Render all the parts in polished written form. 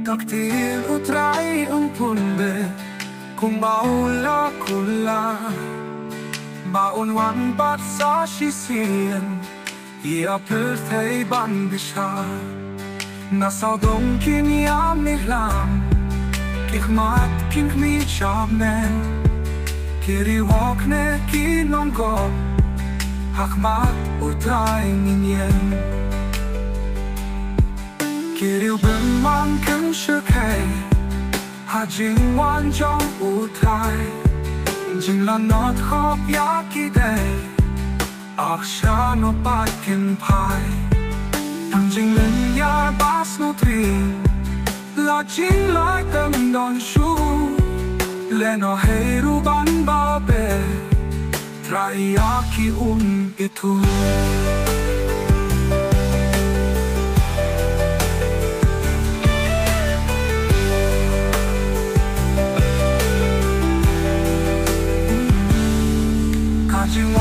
Takdir utrai umpunbe kung maula kula maunwan bat sa sisiyan ia perthei ban bisha nasao dong kin ya mihlam kikmat kin mi chabne kiri walkne kinongo hakmat utrai ninyen Kiriu berman ken shkai ha jing wan jong utai jing la not khop ya ki day aksha no pat kin pai tang jing len ya bas no tri la jing lai tam don shu le no hey ru ban ba be trai ya ki itu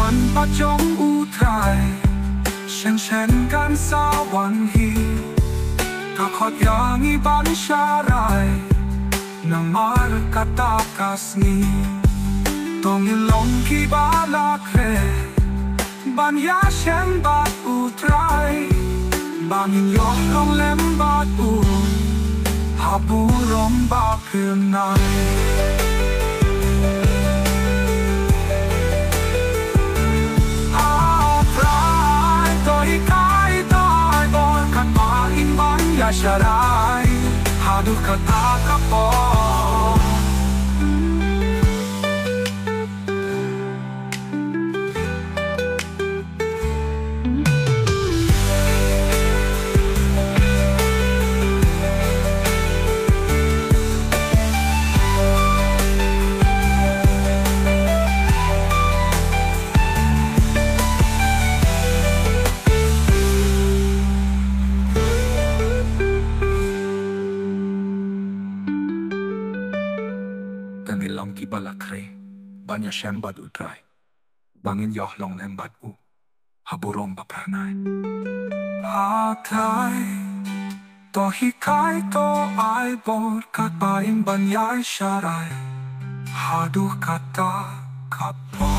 Wan pa jong utrai Shen shen kan sa wan hi Ka khot yang i ban sharai Na mar katakas ni Tong ilong ki ba la kre Ban ya shen bat utrai Ban in yong long lem bat u Habu rom ba pionai Sharai hadu kata kapo Long ki balakre banya shen bad utrai bangin yoh long nem bad u haburom bapranai hatai to hikai to ai bor kat baim banyai sharai hadu kata kapo